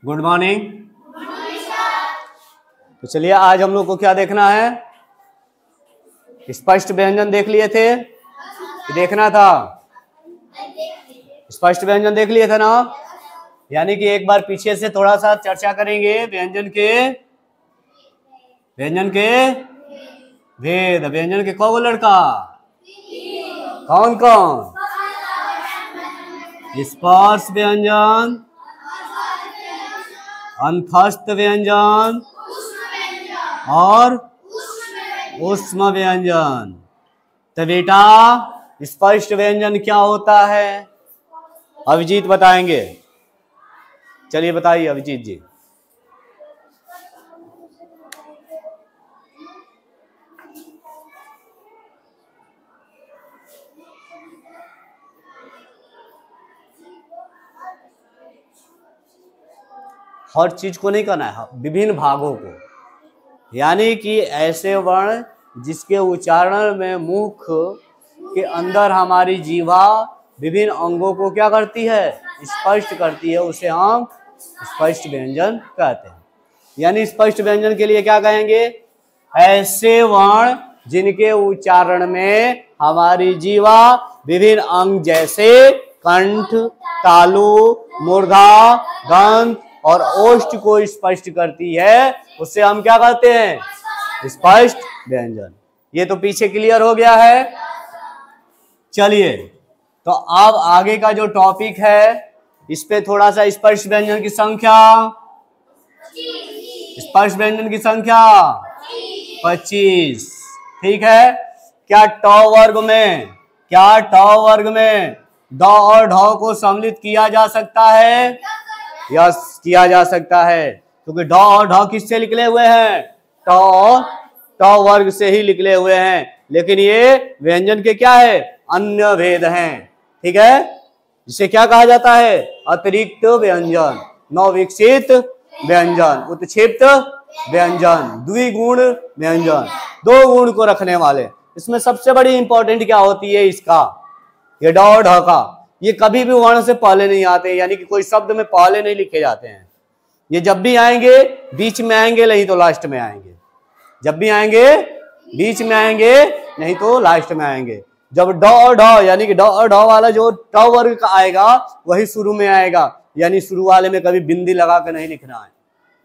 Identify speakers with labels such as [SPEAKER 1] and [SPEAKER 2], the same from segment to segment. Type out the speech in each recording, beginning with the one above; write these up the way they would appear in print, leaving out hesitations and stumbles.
[SPEAKER 1] Good morning. तो चलिए आज हम लोग को क्या देखना है? स्पष्ट व्यंजन देख लिए थे कि देखना था? स्पष्ट व्यंजन देख लिए थे ना? यानी कि एक बार पीछे से थोड़ा सा चर्चा करेंगे व्यंजन के भेद। व्यंजन के कौन लड़का कौन कौन? स्पर्श व्यंजन, अंतस्थ व्यंजन और ऊष्म व्यंजन। तो बेटा स्पष्ट व्यंजन क्या होता है? अभिजीत बताएंगे। चलिए बताइए अभिजीत जी। हर चीज को नहीं करना है, विभिन्न भागों को, यानी कि ऐसे वर्ण जिसके उच्चारण में मुख के अंदर हमारी जीवा विभिन्न अंगों को क्या करती है? स्पष्ट करती है, उसे हम स्पष्ट व्यंजन कहते हैं। यानी स्पष्ट व्यंजन के लिए क्या कहेंगे? ऐसे वर्ण जिनके उच्चारण में हमारी जीवा विभिन्न अंग जैसे कंठ, तालु, मूर्धा, दंत और ओष्ठ को स्पष्ट करती है, उससे हम क्या कहते हैं? स्पष्ट व्यंजन। ये तो पीछे क्लियर हो गया है। चलिए तो अब आगे का जो टॉपिक है इस पे थोड़ा सा स्पष्ट व्यंजन की संख्या, स्पष्ट व्यंजन की संख्या 25। ठीक है। क्या ट वर्ग में ड और ढ को सम्मिलित किया जा सकता है? यस, किया जा सकता है, क्योंकि ड और ढ किससे निकले हुए हैं? ट वर्ग से ही निकले हुए हैं। लेकिन ये व्यंजन के क्या है? अन्य भेद हैं। ठीक है। जिसे क्या कहा जाता है? अतिरिक्त व्यंजन, नवविकसित व्यंजन, उत्क्षिप्त व्यंजन, द्विगुण व्यंजन, दो गुण को रखने वाले। इसमें सबसे बड़ी इंपॉर्टेंट क्या होती है? इसका ये ड और ढ का, ये कभी भी वर्ण से पहले नहीं आते, यानी कि कोई शब्द में पहले नहीं लिखे जाते हैं। ये जब भी आएंगे बीच में आएंगे, नहीं तो लास्ट में आएंगे। जब भी आएंगे बीच में आएंगे, नहीं तो लास्ट में आएंगे। जब ड और ढ यानी कि ड और ढ वाला जो ट वर्ग का आएगा वही शुरू में आएगा, यानी शुरू वाले में कभी बिंदी लगा के नहीं लिखना है,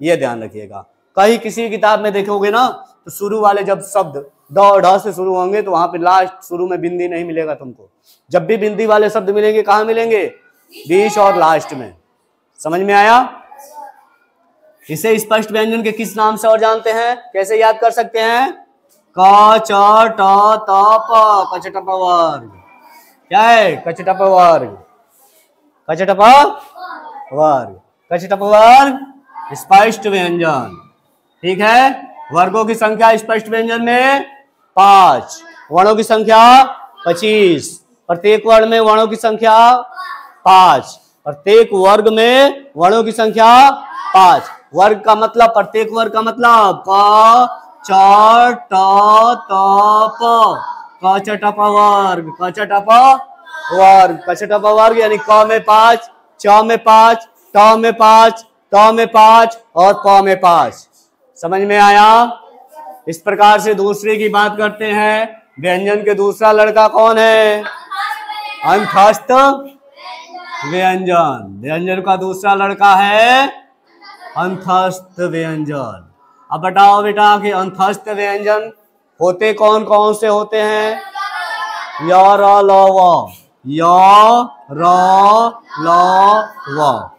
[SPEAKER 1] ये ध्यान रखिएगा। कहीं किसी किताब में देखोगे ना तो शुरू वाले जब शब्द ड और ढ से शुरू होंगे तो वहां पे लास्ट शुरू में बिंदी नहीं मिलेगा तुमको। जब भी बिंदी वाले शब्द मिलेंगे कहां मिलेंगे? बीच और लास्ट में। समझ में आया? इसे स्पष्ट व्यंजन के किस नाम से और जानते हैं? कैसे याद कर सकते हैं? क च ट त प, कचटप वर्ग। क्या है? कचटप वर्ग, कचटप वर्ग, कचटप वर्ग स्पष्ट व्यंजन। ठीक है। वर्गों की संख्या स्पष्ट व्यंजन में 5, वर्णों की संख्या 25। प्रत्येक वर्ण में वर्णों की संख्या 5, प्रत्येक वर्ग में वर्णों की संख्या 5। वर्ग का मतलब, प्रत्येक वर्ग का मतलब क च ट त प, कचटप वर्ग, कचटप वर्ग, कचटप वर्ग। यानी क में 5, च में 5, ट में 5, त में 5 और प में 5। समझ में आया? इस प्रकार से दूसरे की बात करते हैं। व्यंजन के दूसरा लड़का कौन है? अंतस्थ व्यंजन। व्यंजन का दूसरा लड़का है अंतस्थ व्यंजन। अब बताओ बेटा कि अंतस्थ व्यंजन होते कौन कौन से होते हैं? य र ल व, य र ल व।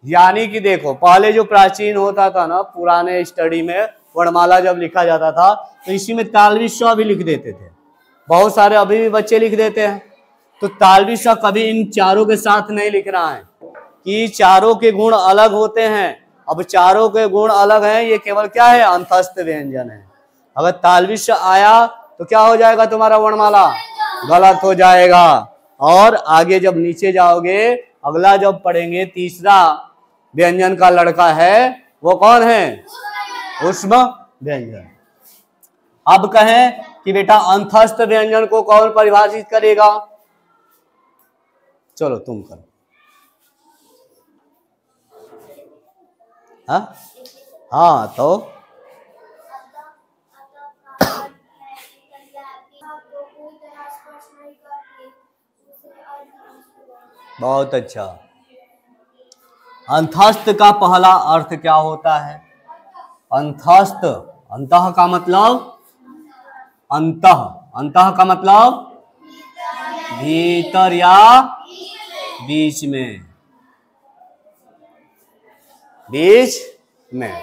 [SPEAKER 1] यानी कि देखो पहले जो प्राचीन होता था ना, पुराने स्टडी में वर्णमाला जब लिखा जाता था तो इसी में तालवी श भी लिख देते थे। बहुत सारे अभी भी बच्चे लिख देते हैं। तो तालवी श कभी इन चारों के साथ नहीं लिखना है, कि चारों के गुण अलग होते हैं। अब चारों के गुण अलग हैं, ये केवल क्या है? अंतस्थ व्यंजन है। अगर तालवी श आया तो क्या हो जाएगा तुम्हारा वर्णमाला? गलत हो जाएगा। और आगे जब नीचे जाओगे, अगला जब पढ़ेंगे, तीसरा व्यंजन का लड़का है, वो कौन है? ऊष्म व्यंजन। अब कहें कि बेटा अंतस्थ व्यंजन को कौन परिभाषित करेगा? चलो तुम करो। हाँ हाँ, तो बहुत अच्छा। अंतस्थ का पहला अर्थ क्या होता है? अंतस्थ, अंतः का मतलब अंतः, अंतः का मतलब भीतर या बीच में, बीच में,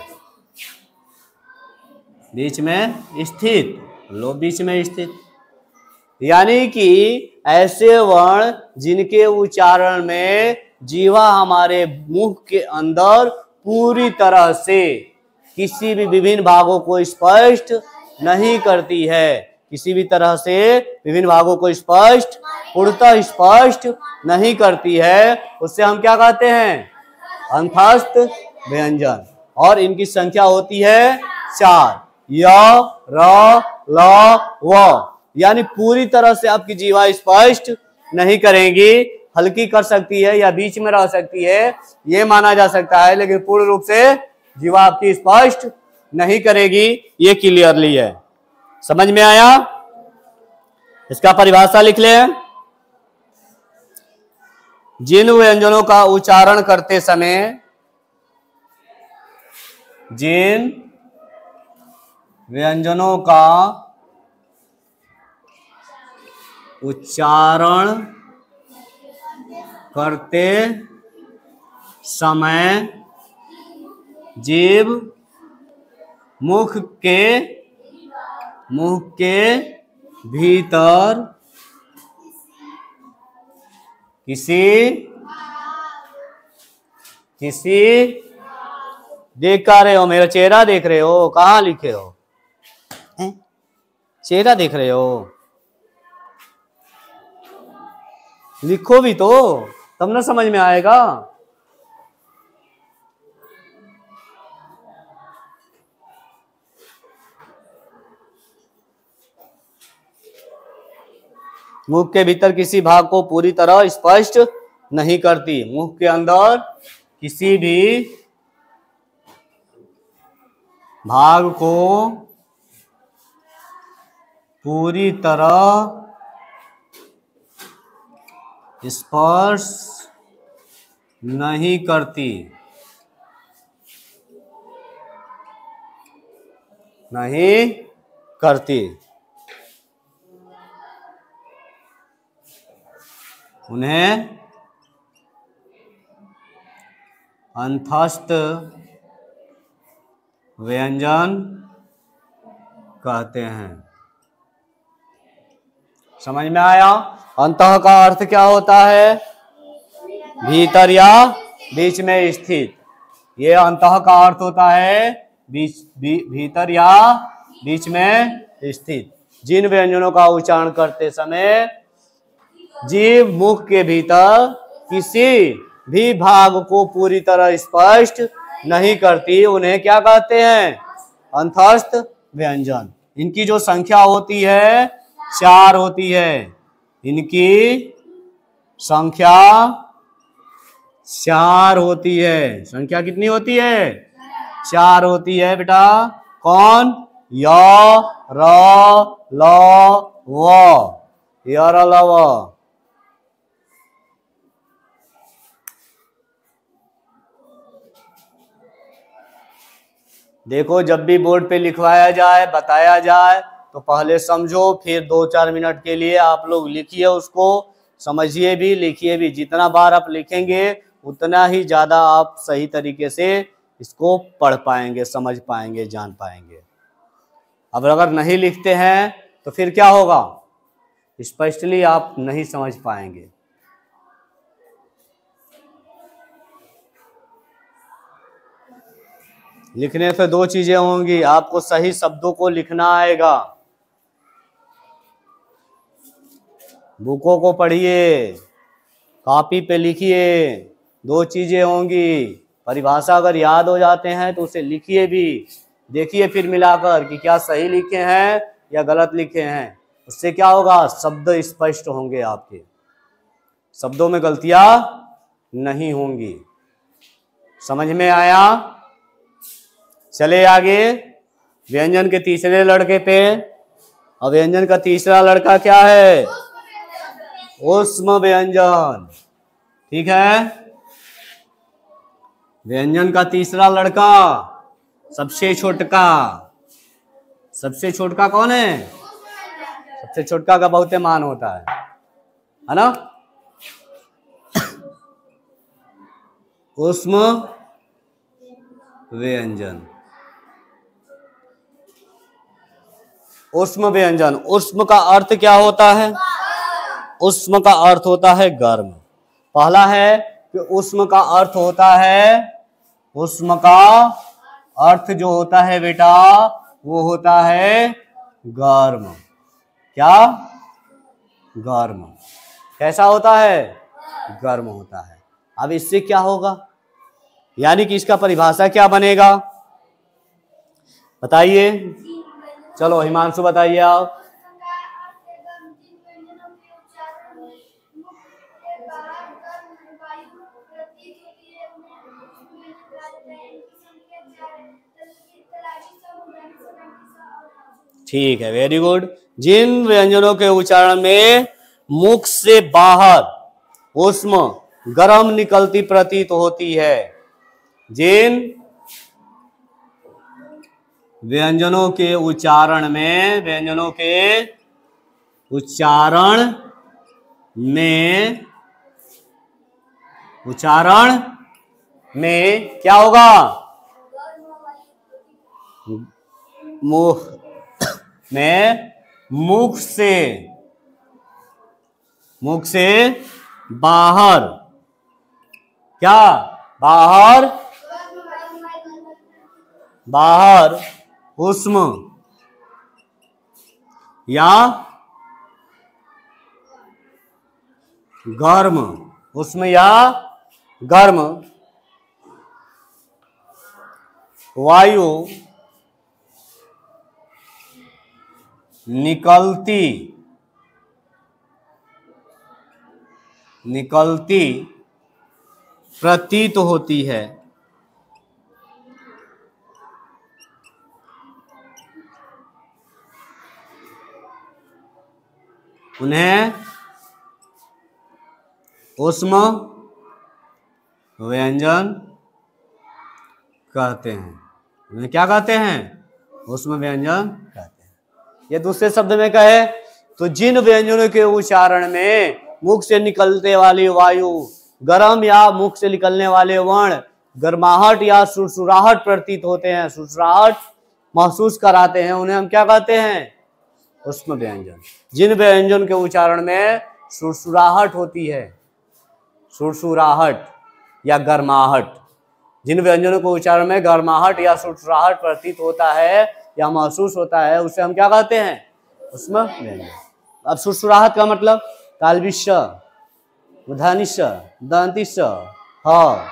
[SPEAKER 1] बीच में स्थित, लो बीच में स्थित। यानी कि ऐसे वर्ण जिनके उच्चारण में जीवा हमारे मुख के अंदर पूरी तरह से किसी भी विभिन्न भागों को स्पष्ट नहीं करती है, किसी भी तरह से विभिन्न भागों को स्पष्ट, पूर्णतः स्पष्ट नहीं करती है, उससे हम क्या कहते हैं? अंतस्थ व्यंजन। और इनकी संख्या होती है 4, य, र, ल, व। यानी पूरी तरह से आपकी जीवा स्पष्ट नहीं करेंगी, हल्की कर सकती है या बीच में रह सकती है, ये माना जा सकता है, लेकिन पूर्ण रूप से जीवा आपकी स्पष्ट नहीं करेगी, ये क्लियरली है। समझ में आया? इसका परिभाषा लिख ले। जिन व्यंजनों का उच्चारण करते समय, जिन व्यंजनों का उच्चारण करते समय जीभ मुख के भीतर किसी देख कर रहे हो? मेरा चेहरा देख रहे हो? कहाँ लिखे हो? चेहरा देख रहे हो? लिखो भी तो, तब ना समझ में आएगा। मुख के भीतर किसी भाग को पूरी तरह स्पष्ट नहीं करती, मुख के अंदर किसी भी भाग को पूरी तरह स्पर्श नहीं करती, नहीं करती, उन्हें अंतस्थ व्यंजन कहते हैं। समझ में आया? अंतः का अर्थ क्या होता है? भीतर या बीच में स्थित। ये अंतः का अर्थ होता है भीतर या बीच में स्थित। जिन व्यंजनों का उच्चारण करते समय जीभ मुख के भीतर किसी भी भाग को पूरी तरह स्पष्ट नहीं करती, उन्हें क्या कहते हैं? अंतस्थ व्यंजन। इनकी जो संख्या होती है 4 होती है। इनकी संख्या 4 होती है। संख्या कितनी होती है? 4 होती है बेटा। कौन? य, र, ल, व। य, र, ल, व। देखो, जब भी बोर्ड पे लिखवाया जाए, बताया जाए, तो पहले समझो, फिर 2-4 मिनट के लिए आप लोग लिखिए, उसको समझिए भी, लिखिए भी। जितना बार आप लिखेंगे उतना ही ज़्यादा आप सही तरीके से इसको पढ़ पाएंगे, समझ पाएंगे, जान पाएंगे। अब अगर नहीं लिखते हैं तो फिर क्या होगा? स्पष्टली आप नहीं समझ पाएंगे। लिखने से 2 चीजें होंगी, आपको सही शब्दों को लिखना आएगा। बुकों को पढ़िए, कॉपी पे लिखिए, 2 चीजें होंगी। परिभाषा अगर याद हो जाते हैं तो उसे लिखिए भी, देखिए फिर मिलाकर कि क्या सही लिखे हैं या गलत लिखे हैं। उससे क्या होगा? शब्द स्पष्ट होंगे, आपके शब्दों में गलतियां नहीं होंगी। समझ में आया? चले आगे व्यंजन के तीसरे लड़के पे। और व्यंजन का तीसरा लड़का क्या है? ऊष्म व्यंजन। ठीक है, व्यंजन का तीसरा लड़का सबसे छोटका। सबसे छोटका कौन है? सबसे छोटका का बहुत मान होता है ना? ऊष्म व्यंजन। ऊष्म व्यंजन, ऊष्म का अर्थ क्या होता है? ऊष्म का अर्थ होता है गर्म। पहला है कि ऊष्म का अर्थ होता है, ऊष्म का अर्थ जो होता है बेटा वो होता है गर्म। क्या? गर्म। कैसा होता है? गर्म होता है। अब इससे क्या होगा, यानी कि इसका परिभाषा क्या बनेगा बताइए? चलो हिमांशु बताइए आप। ठीक है, वेरी गुड। जिन व्यंजनों के उच्चारण में मुख से बाहर ऊष्म गर्म निकलती प्रतीत होती है, जिन व्यंजनों के उच्चारण में, व्यंजनों के उच्चारण में, उच्चारण में क्या होगा? मुख में, मुख से बाहर, क्या? बाहर ऊष्म या गर्म, ऊष्म या गर्म वायु निकलती प्रतीत होती है, उन्हें ऊष्म व्यंजन कहते हैं। उन्हें क्या कहते हैं? ऊष्म व्यंजन कहते हैं। ये दूसरे शब्द में कहे तो जिन व्यंजनों के उच्चारण में मुख से निकलते वाली वायु गर्म या मुख से निकलने वाले वर्ण गर्माहट या सुरसुराहट प्रतीत होते हैं, सुरसुराहट महसूस कराते हैं, उन्हें हम क्या कहते हैं? ऊष्म व्यंजन। जिन व्यंजन के उच्चारण में सुरसुराहट होती है, सुरसुराहट या गर्माहट, जिन व्यंजनों के उच्चारण में गर्माहट या सुरसुराहट प्रतीत होता है या महसूस होता है, उसे हम क्या कहते हैं? ऊष्म व्यंजन। अब सुरसुराहट का मतलब तालविश, मूर्धनिश, दंतिश, हाँ।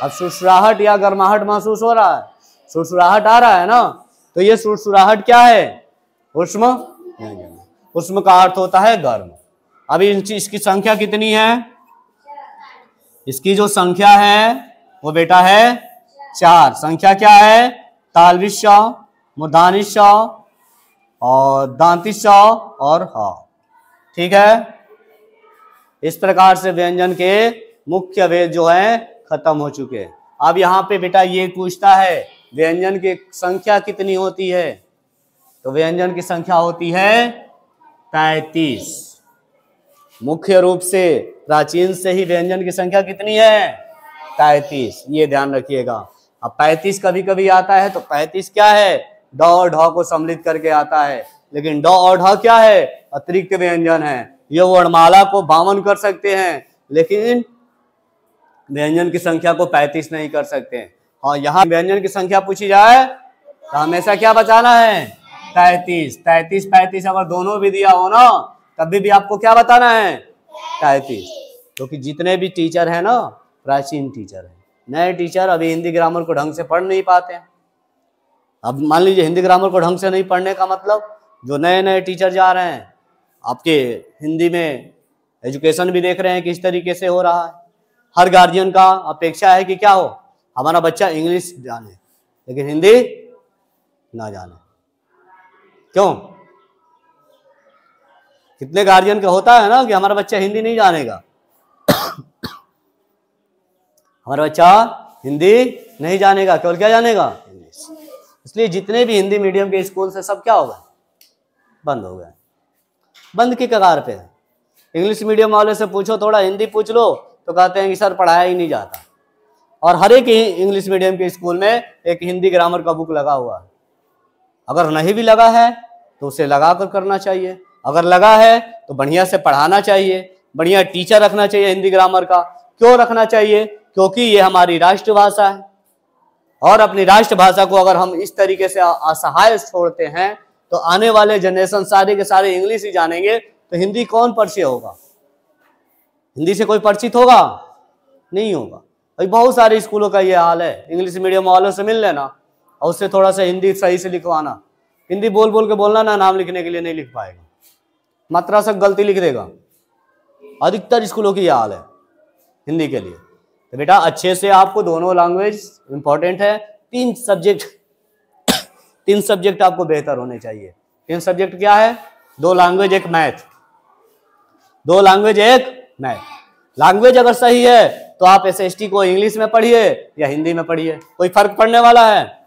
[SPEAKER 1] अब सुरसुराहट या गर्माहट महसूस हो रहा है, सुरसुराहट आ रहा है ना, तो ये सुरसुराहट क्या है? ऊष्म व्यंजन। ऊष्म का अर्थ होता है गर्म। अभी इसकी संख्या कितनी है? इसकी जो संख्या है वो बेटा है 4। संख्या क्या है? तालविश, मूर्धनिश और दांतिश और हा। ठीक है, इस प्रकार से व्यंजन के मुख्य भेद जो है खत्म हो चुके हैं। अब यहाँ पे बेटा ये पूछता है व्यंजन की संख्या कितनी होती है? तो व्यंजन की संख्या होती है 33। मुख्य रूप से प्राचीन से ही व्यंजन की संख्या कितनी है? 33। ये ध्यान रखिएगा। अब 35 कभी कभी आता है तो 35 क्या है? ड और ढ को सम्मिलित करके आता है, लेकिन ड और ढ क्या है? अतिरिक्त व्यंजन है। ये वर्णमाला को 52 कर सकते हैं, लेकिन व्यंजन की संख्या को 35 नहीं कर सकते। और यहाँ व्यंजन की संख्या पूछी जाए तो हमेशा क्या बचाना है? 33। 33 35 अगर दोनों भी दिया हो ना, तभी भी आपको क्या बताना है? 33। क्योंकि जितने भी टीचर हैं ना, प्राचीन टीचर हैं। नए टीचर अभी हिंदी ग्रामर को ढंग से पढ़ नहीं पाते हैं। अब मान लीजिए हिंदी ग्रामर को ढंग से नहीं पढ़ने का मतलब, जो नए नए टीचर जा रहे हैं, आपके हिंदी में एजुकेशन भी देख रहे हैं किस तरीके से हो रहा है। हर गार्जियन का अपेक्षा है कि क्या हो, हमारा बच्चा इंग्लिश जाने, लेकिन हिंदी ना जाने। क्यों? कितने गार्जियन का होता है ना कि हमारा बच्चा हिंदी नहीं जानेगा, हमारा बच्चा हिंदी नहीं जानेगा, केवल क्या जानेगा? इंग्लिश। इसलिए जितने भी हिंदी मीडियम के स्कूल से सब क्या होगा? बंद हो गए, बंद की कगार पे है। इंग्लिश मीडियम वाले से पूछो थोड़ा हिंदी पूछ लो तो कहते हैं कि सर पढ़ाया ही नहीं जाता। और हर एक इंग्लिश मीडियम के स्कूल में एक हिंदी ग्रामर का बुक लगा हुआ है। अगर नहीं भी लगा है तो उसे लगा कर करना चाहिए, अगर लगा है तो बढ़िया से पढ़ाना चाहिए, बढ़िया टीचर रखना चाहिए हिंदी ग्रामर का। क्यों रखना चाहिए? क्योंकि ये हमारी राष्ट्रभाषा है, और अपनी राष्ट्रभाषा को अगर हम इस तरीके से असहाय छोड़ते हैं तो आने वाले जनरेशन सारे के सारे इंग्लिश ही जानेंगे, तो हिंदी कौन परिचय होगा? हिंदी से कोई परिचित होगा? नहीं होगा। भाई बहुत सारे स्कूलों का ये हाल है, इंग्लिश मीडियम वालों से मिल लेना और उससे थोड़ा सा हिंदी सही से लिखवाना। हिंदी बोल बोल के बोलना ना, नाम लिखने के लिए नहीं लिख पाएगा, मात्रा से गलती लिख देगा। अधिकतर स्कूलों की ये हाल है हिंदी के लिए। तो बेटा अच्छे से आपको दोनों लैंग्वेज इंपॉर्टेंट है। तीन सब्जेक्ट आपको बेहतर होने चाहिए। तीन सब्जेक्ट क्या है? 2 language 1 math, 2 language 1 math. Language अगर सही है तो आप एसएसटी को इंग्लिश में पढ़िए या हिंदी में पढ़िए, कोई फर्क पड़ने वाला है?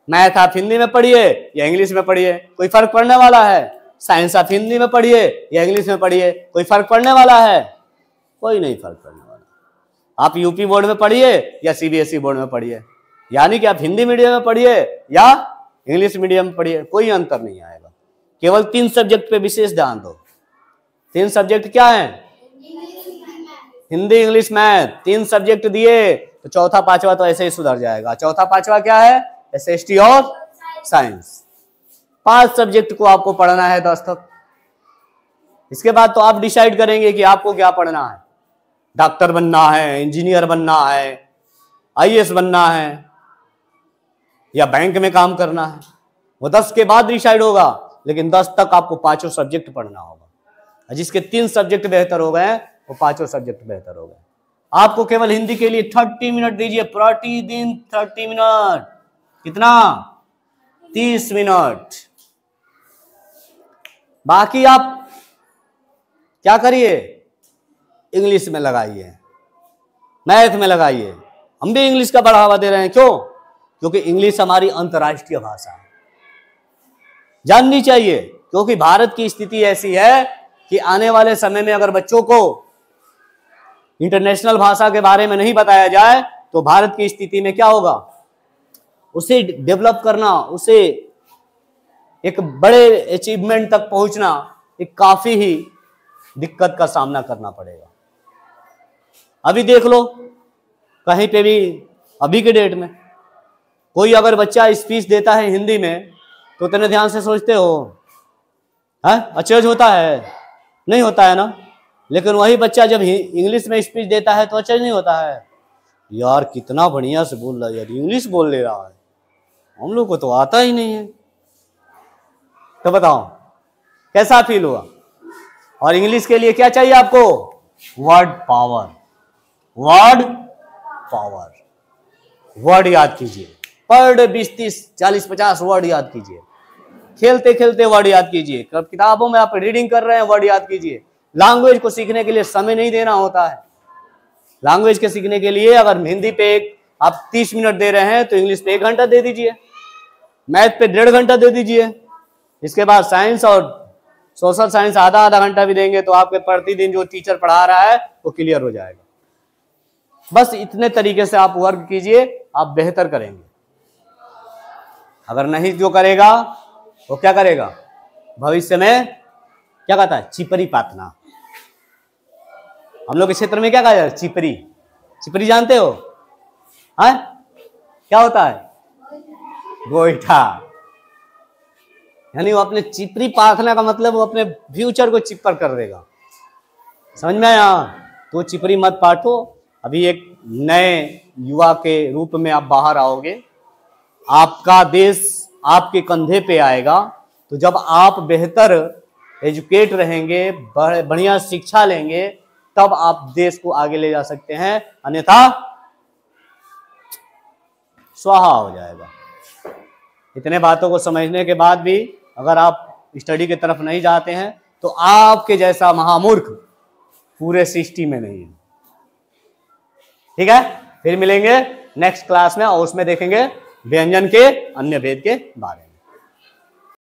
[SPEAKER 1] मैथ आप हिंदी में पढ़िए या इंग्लिश में पढ़िए, कोई फर्क पड़ने वाला है? साइंस आप हिंदी में पढ़िए या इंग्लिश में पढ़िए, कोई फर्क पड़ने वाला है? कोई नहीं फर्क पड़ने वाला। आप यूपी बोर्ड में पढ़िए या सीबीएसई बोर्ड में पढ़िए, यानी कि आप हिंदी मीडियम में पढ़िए या इंग्लिश मीडियम में पढ़िए, कोई अंतर नहीं आएगा। केवल 3 सब्जेक्ट पे विशेष ध्यान दो। 3 सब्जेक्ट क्या है? Hindi, English, math. 3 सब्जेक्ट दिए तो चौथा पांचवा तो ऐसे ही सुधर जाएगा। चौथा पांचवा क्या है? एसएसटी और साइंस। 5 सब्जेक्ट को आपको पढ़ना है 10 तक। इसके बाद तो आप डिसाइड करेंगे कि आपको क्या पढ़ना है। डॉक्टर बनना है, इंजीनियर बनना है, आईएएस बनना है या बैंक में काम करना है, वो 10 के बाद डिसाइड होगा। लेकिन 10 तक आपको 5 सब्जेक्ट पढ़ना होगा। जिसके 3 सब्जेक्ट बेहतर हो गए वो 5 सब्जेक्ट बेहतर हो गए। आपको केवल हिंदी के लिए 30 मिनट दीजिए प्रतिदिन। 30 मिनट कितना? 30 मिनट। बाकी आप क्या करिए? इंग्लिश में लगाइए, मैथ में लगाइए। हम भी इंग्लिश का बढ़ावा दे रहे हैं। क्यों? क्योंकि इंग्लिश हमारी अंतर्राष्ट्रीय भाषा है, जाननी चाहिए। क्योंकि भारत की स्थिति ऐसी है कि आने वाले समय में अगर बच्चों को इंटरनेशनल भाषा के बारे में नहीं बताया जाए तो भारत की स्थिति में क्या होगा? उसे डेवलप करना, उसे एक बड़े अचीवमेंट तक पहुंचना एक काफी ही दिक्कत का सामना करना पड़ेगा। अभी देख लो, कहीं पे भी अभी के डेट में कोई अगर बच्चा स्पीच देता है हिंदी में तो इतने ध्यान से सोचते हो? अचरज होता है? नहीं होता है ना। लेकिन वही बच्चा जब इंग्लिश में स्पीच देता है तो अचरज नहीं होता है? यार कितना बढ़िया से बोल रहा है यार, इंग्लिश बोल ले रहा है, हम लोग को तो आता ही नहीं है। तो बताओ कैसा फील हुआ? और इंग्लिश के लिए क्या चाहिए आपको? Word power. Word power. Word याद कीजिए, पर डे 20, 30, 40, 50 वर्ड याद कीजिए। खेलते खेलते वर्ड याद कीजिए। किताबों में आप रीडिंग कर रहे हैं, वर्ड याद कीजिए। लैंग्वेज को सीखने के लिए समय नहीं देना होता है। लैंग्वेज के सीखने के लिए अगर हिंदी पे आप 30 मिनट दे रहे हैं तो इंग्लिश पे 1 घंटा दे दीजिए, मैथ पे 1.5 घंटा दे दीजिए। इसके बाद साइंस और सोशल साइंस आधा घंटा भी देंगे तो आपके प्रतिदिन जो टीचर पढ़ा रहा है वो क्लियर हो जाएगा। बस इतने तरीके से आप वर्क कीजिए, आप बेहतर करेंगे। अगर नहीं जो करेगा वो क्या करेगा? भविष्य में क्या कहता है? चिपरी पातना। हम लोग के क्षेत्र में क्या कहा जाए? चिपरी। चिपरी जानते हो? हाँ, क्या होता है? गोईठा। यानी वो अपने चिपरी पाथना का मतलब वो अपने फ्यूचर को चिपर कर देगा। समझ में आया? तो चिपरी मत पाठो। अभी एक नए युवा के रूप में आप बाहर आओगे, आपका देश आपके कंधे पे आएगा। तो जब आप बेहतर एजुकेट रहेंगे, बढ़िया शिक्षा लेंगे, तब आप देश को आगे ले जा सकते हैं, अन्यथा स्वाहा हो जाएगा। इतने बातों को समझने के बाद भी अगर आप स्टडी की तरफ नहीं जाते हैं तो आपके जैसा महामूर्ख पूरे सृष्टि में नहीं है। ठीक है, फिर मिलेंगे नेक्स्ट क्लास में और उसमें देखेंगे व्यंजन के अन्य भेद के बारे में।